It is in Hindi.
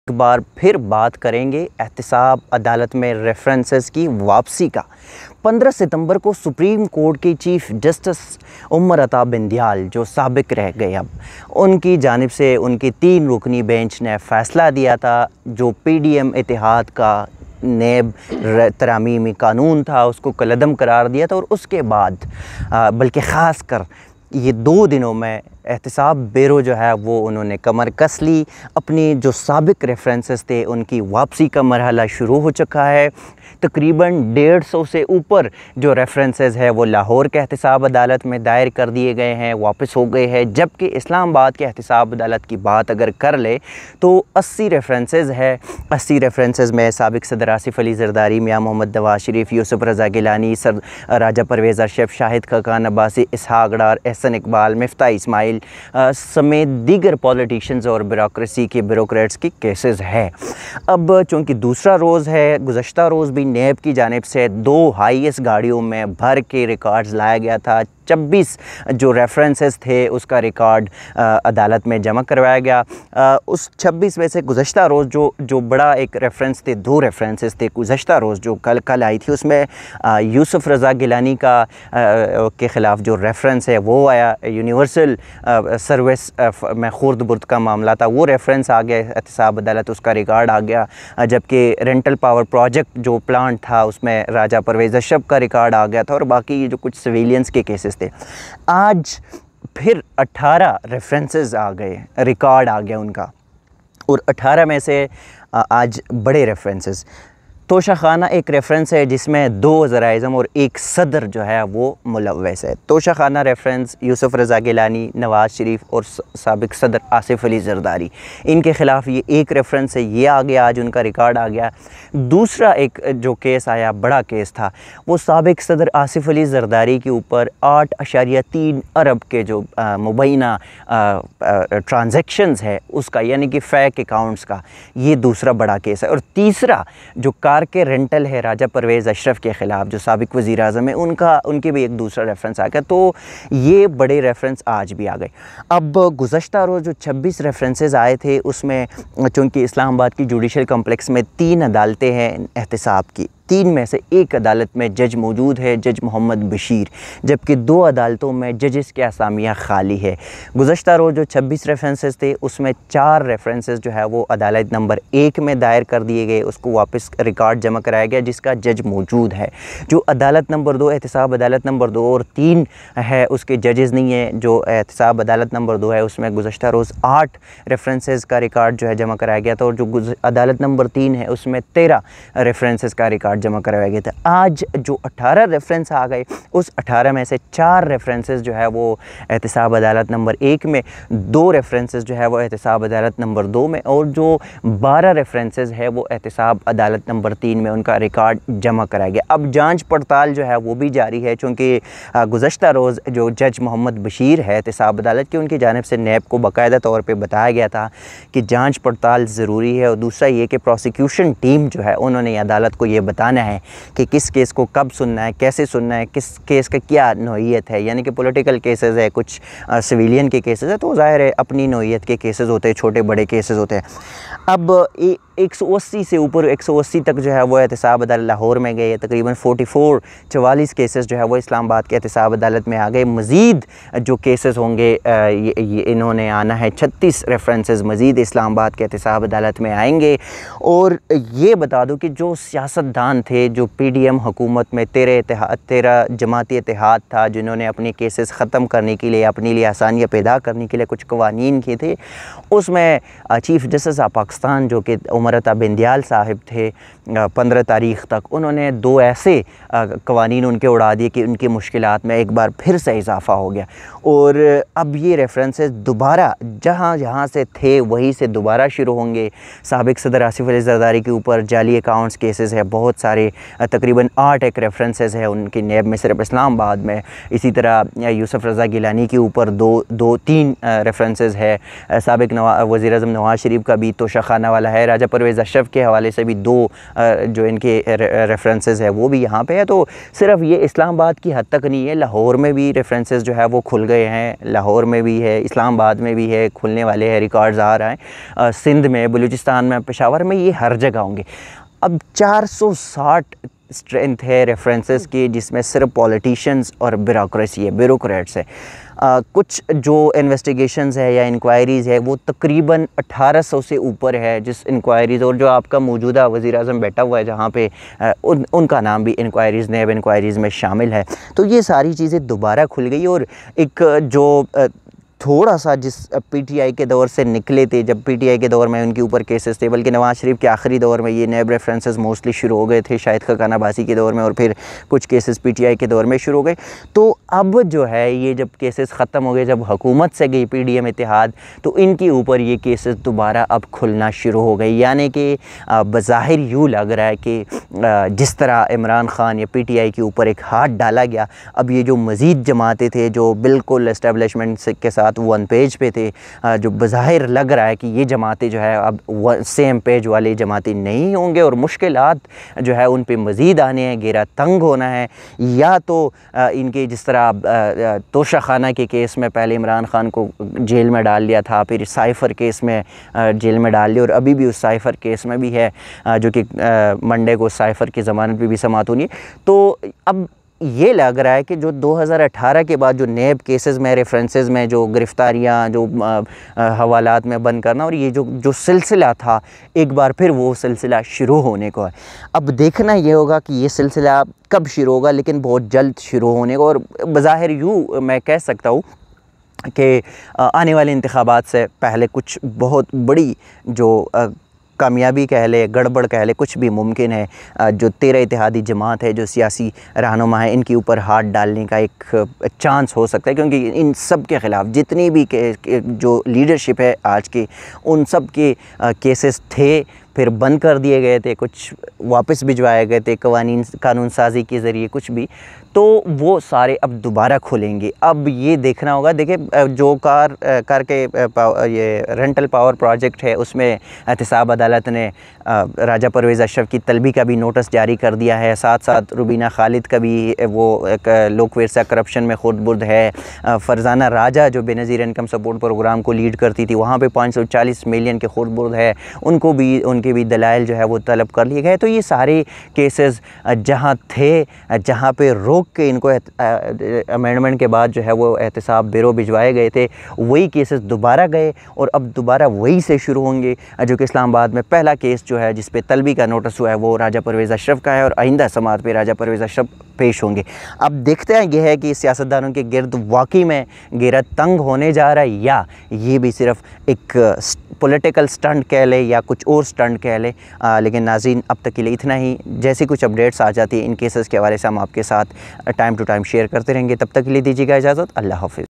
एक बार फिर बात करेंगे एहतिसाब अदालत में रेफरेंसेस की वापसी का। 15 सितंबर को सुप्रीम कोर्ट की चीफ जस्टिस उमर अता बिंदयाल जो साबिक रह गए, अब उनकी जानिब से उनकी 3 रुकनी बेंच ने फ़ैसला दिया था जो पीडीएम इत्तेहाद का नेब तरामीमी कानून था उसको कलअदम करार दिया था। और उसके बाद बल्कि ख़ास कर ये 2 दिनों में एहतिसाब ब्यूरो जो है वो उन्होंने कमर कस ली। अपनी जो साबिक रेफरेंसेस थे उनकी वापसी का मरहला शुरू हो चुका है। तकरीबन 150 से ऊपर जो रेफरेंसेस है वो लाहौर के एहतिसाब अदालत में दायर कर दिए गए हैं, वापस हो गए हैं। जबकि इस्लामाबाद के एहतिसाब अदालत की बात अगर कर ले तो 80 रेफरेंसेस है। 80 रेफरेंसेस में साबिक सदर आसिफ अली जरदारी, मियां मोहम्मद नवाज शरीफ, यूसुफ रज़ा गिलानी, राजा परवेज़ अशरफ, शाहिद खाकान अब्बासी, इसहाक डार, एहसन इकबाल, मिफ्ता इस्माइल समेत दीगर पॉलिटिशियंस और ब्यूरोक्रेसी के ब्यूरोक्रेट्स की केसेस है। अब चूँकि दूसरा रोज़ है, गुज़श्ता रोज़ भी नेब की जानिब से 2 हाईएस्ट गाड़ियों में भर के रिकॉर्ड्स लाया गया था। 26 जो रेफरेंसेस थे उसका रिकॉर्ड अदालत में जमा करवाया गया। उस 26 में से गुज़श्ता रोज़ जो बड़ा एक रेफरेंस थे, 2 रेफरेंसेस थे गुज़श्ता रोज़ जो कल आई थी, उसमें यूसुफ रज़ा गिलानी का के ख़िलाफ़ जो रेफरेंस है वो आया। यूनिवर्सल सर्विस में खुर्द बुर्द का मामला था, वो रेफरेंस आ गया एहतिसाब अदालत, उसका रिकॉर्ड आ गया। जबकि रेंटल पावर प्रोजेक्ट जो प्लांट था उसमें राजा परवेज़ अशरफ का रिकॉर्ड आ गया था और बाकी जो कुछ सिविलियंस के केसेस थे। आज फिर 18 रेफरेंसेस आ गए, रिकॉर्ड आ गया उनका। और 18 में से आज बड़े रेफरेंसेस, तोशाखाना एक रेफरेंस है जिसमें 2 वज़ीर-ए-आज़म और 1 सदर जो है वो मुलव्वस है। तोशाखाना रेफरेंस यूसुफ रज़ा गिलानी, नवाज शरीफ और साबिक सदर आसिफ अली जरदारी, इनके ख़िलाफ़ ये एक रेफरेंस है, ये आ गया, आज उनका रिकॉर्ड आ गया। दूसरा एक जो केस आया, बड़ा केस था, वो साबिक सदर आसिफ अली जरदारी के ऊपर 8.3 अरब के जो मुबैना ट्रांजैक्शंस है उसका, यानी कि फेक अकाउंट्स का, ये दूसरा बड़ा केस है। और तीसरा जो के रेंटल है राजा परवेज़ अशरफ के ख़िलाफ़ जो साबिक वज़ीर आज़म है, उनके भी एक दूसरा रेफरेंस आ गया। तो ये बड़े रेफरेंस आज भी आ गए। अब गुज़श्ता रोज़ जो 26 रेफरेंसेस आए थे उसमें चूँकि इस्लामाबाद की जुडिशल कम्प्लेक्स में 3 अदालतें हैं एहतिसाब की, 3 में से 1 अदालत में जज मौजूद है, जज मोहम्मद बशीर, जबकि 2 अदालतों में जजेस की असामियाँ खाली है। गुज़श्ता रोज़ जो 26 रेफरेंसेस थे उसमें 4 रेफरेंसेस जो है वो अदालत नंबर 1 में दायर कर दिए गए, उसको वापस रिकॉर्ड जमा कराया गया जिसका जज मौजूद है। जो अदालत नंबर 2 एहतिसाब अदालत नंबर 2 और 3 है उसके जजेस नहीं है। जो एहतिसाब अदालत नंबर 2 है उसमें गुज़श्ता रोज़ 8 रेफरेंसेस का रिकॉर्ड जो है जमा कराया गया था और जो अदालत नंबर 3 है उसमें 13 रेफरेंसेस का रिकॉर्ड जमा करवाया गया था। आज जो 18 रेफरेंस आ गए उस 18 में से 4 रेफरेंसेस जो है वो एहतिसाब अदालत नंबर 1 में, 2 रेफरेंसेस जो है वो एहतिसाब अदालत नंबर 2 में और जो 12 रेफरेंसेस है वो एहतिसाब अदालत नंबर 3 में उनका रिकॉर्ड जमा कराया गया। अब जांच पड़ताल जो है वो भी जारी है चूँकि गुज़श्ता रोज़ जो जज मोहम्मद बशीर है एहतिसाब अदालत की, उनकी जानिब से नेब को बाकायदा तौर पर बताया गया था कि जाँच पड़ताल ज़रूरी है। और दूसरा ये कि प्रोसिक्यूशन टीम जो है उन्होंने अदालत को ये बताना है कि किस केस को कब सुनना है, कैसे सुनना है, किस केस का क्या नौइयत है, यानी कि पॉलिटिकल केसेस है, कुछ सिविलियन के केसेस है, तो ज़ाहिर है अपनी नौइयत के केसेस होते हैं, छोटे बड़े केसेस होते हैं। अब 180 से ऊपर 180 तक जो है वो एहतिसाब अदालत लाहौर में गए, तकरीबन 44 केसेस जो है वो इस्लामाबाद के एहतिसाब अदालत में आ गए। मज़ीद जो केसेस होंगे ये इन्होंने आना है, 36 रेफरेंसेस मज़ीद इस्लामाबाद के एहतिसाब अदालत में आएंगे। और ये बता दूँ कि जो सियासतदान थे, जो पीडीएम हुकूमत में 13 जमाती इत्तेहाद था जिन्होंने अपने केसेस ख़त्म करने के लिए, अपने लिए आसानियाँ पैदा करने के लिए कुछ कवानीन किए थे, उसमें चीफ़ जस्टिस ऑफ पाकिस्तान जो कि उमर अता बिंदयाल साहिब थे, 15 तारीख़ तक उन्होंने 2 ऐसे कवानीन उनके उड़ा दिए कि उनकी मुश्किलात में एक बार फिर से इजाफ़ा हो गया। और अब ये रेफरेंसेस दोबारा जहाँ से थे वहीं से दोबारा शुरू होंगे। साबिक सदर आसिफ अली जरदारी के ऊपर जाली अकाउंट्स केसेस है बहुत सारे, तकरीबन 8 एक रेफरेंसेस है उनकी नेब में सिर्फ इस्लामाबाद में। इसी तरह यूसुफ रज़ा गिलानी के ऊपर 2-3 रेफरेंसेस है। साबिक वज़ीर-ए-आज़म नवाज शरीफ का भी, तोशा तोशाखाना वाला है। राजा परवेज़ अशरफ के हवाले से भी 2 जो इनके रेफरेंसेस है वो भी यहाँ पे है। तो सिर्फ ये इस्लामाबाद की हद तक नहीं है, लाहौर में भी रेफरेंसेस जो है वो खुल गए हैं, लाहौर में भी है, इस्लामाबाद में भी है, खुलने वाले हैं, रिकॉर्ड्स आ रहे हैं, सिंध में, बलूचिस्तान में, पेशावर में, ये हर जगह होंगे। अब 460 स्ट्रेंथ है रेफरेंसेस की, जिसमें सिर्फ पॉलिटिशियंस और ब्यूरोक्रेसी है, ब्यूरोक्रेट्स है। कुछ जो इन्वेस्टिगेशंस है या इंक्वायरीज़ है वो तकरीबन 1800 से ऊपर है, जिस इंक्वायरीज़, और जो आपका मौजूदा वज़ीर-ए-आज़म बैठा हुआ है जहाँ पे उनका नाम भी इंक्वायरीज़, नैब इंक्वायरीज़ में शामिल है। तो ये सारी चीज़ें दोबारा खुल गई। और एक जो थोड़ा सा जिस पीटीआई के दौर से निकले थे, जब पीटीआई के दौर में उनके ऊपर केसेस थे, बल्कि नवाज़ शरीफ के आखिरी दौर में ये नैब रेफरेंसेस मोस्टली शुरू हो गए थे, शायद खाकान अब्बासी के दौर में, और फिर कुछ केसेस पीटीआई के दौर में शुरू हो गए। तो अब जो है ये जब केसेस ख़त्म हो गए, जब हुकूमत से गई पीडीएम इत्तेहाद, तो इनके ऊपर ये केसेस दोबारा अब खुलना शुरू हो गए। यानी कि बज़ाहिर यूँ लग रहा है कि जिस तरह इमरान ख़ान या पीटीआई के ऊपर एक हाथ डाला गया, अब ये जो मज़ीद जमातें थे जो बिल्कुल एस्टेब्लिशमेंट के साथ वन पेज पे थे, जो बज़ाहिर लग रहा है कि ये जमातें जो है अब सेम पेज वाली जमातें नहीं होंगे, और मुश्किलात जो है उन पे मज़ीद आने हैं, घेरा तंग होना है। या तो इनके जिस तरह तोशाखाना के केस में पहले इमरान ख़ान को जेल में डाल दिया था, फिर साइफ़र केस में जेल में डाल दिया, और अभी भी उस साइफ़र केस में भी है, जो कि मंडे को साइफ़र की ज़मानत भी समाअत होनी है। तो अब ये लग रहा है कि जो 2018 के बाद जो नैब केसेस में, रेफरेंसेस में जो गिरफ़्तारियाँ, जो हवालात में बंद करना, और ये जो सिलसिला था, एक बार फिर वो सिलसिला शुरू होने को है। अब देखना ये होगा कि ये सिलसिला कब शुरू होगा, लेकिन बहुत जल्द शुरू होने को। और बज़ाहिर यूँ मैं कह सकता हूँ कि आने वाले इंतखाबात से पहले कुछ बहुत बड़ी जो कामयाबी कह ले, गड़बड़ कह ले, कुछ भी मुमकिन है। जो 13 इत्तेहादी जमात है, जो सियासी रहनुमा है, इनके ऊपर हाथ डालने का एक चांस हो सकता है, क्योंकि इन सब के ख़िलाफ़ जितनी भी जो लीडरशिप है आज की, उन सब के केसेस थे, फिर बंद कर दिए गए थे, कुछ वापस भिजवाए गए थे कानून साजी के ज़रिए, कुछ भी, तो वो सारे अब दोबारा खुलेंगे। अब ये देखना होगा। देखिए, जो करके ये रेंटल पावर प्रोजेक्ट है, उसमें एहतसाब अदालत ने राजा परवेज़ अशरफ की तलबी का भी नोटिस जारी कर दिया है। साथ साथ रुबीना खालिद का भी वो एक लोक विरसा करप्शन में खुर्द-बुर्द है। फ़रज़ाना राजा जो बेनज़ीर इनकम सपोर्ट प्रोग्राम को लीड करती थी, वहाँ पे 540 मिलियन के खुर्द-बुर्द है, उनको भी उनके भी दलाइल जो है वो तलब कर लिए गए। तो ये सारे केसेस जहाँ थे, जहाँ पे रोक के इनको अमेंडमेंट के बाद जो है वो एहतसाब ब्यूरो भिजवाए गए थे, वही केसेस दोबारा गए, और अब दोबारा वही से शुरू होंगे। जो कि इस्लामाबाद में पहला केस जो है जिस पे तलबी का नोटिस हुआ है, वो राजा परवेज़ अशरफ का है, और आइंदा समाअत पे राजा परवेज़ अशरफ पेश होंगे। अब देखते हैं ये है कि सियासतदानों के गिर्द वाकई में घेरा तंग होने जा रहा है, या ये भी सिर्फ एक पॉलिटिकल स्टंट कह ले या कुछ और स्टंट कह ले। लेकिन नाज़रीन, अब तक के लिए इतना ही। जैसे कुछ अपडेट्स आ जाती हैं इन केसेस के हवाले से हम आपके साथ टाइम टू टाइम शेयर करते रहेंगे। तब तक के लिए दीजिएगा इजाज़त। अल्लाह हाफ़िज़।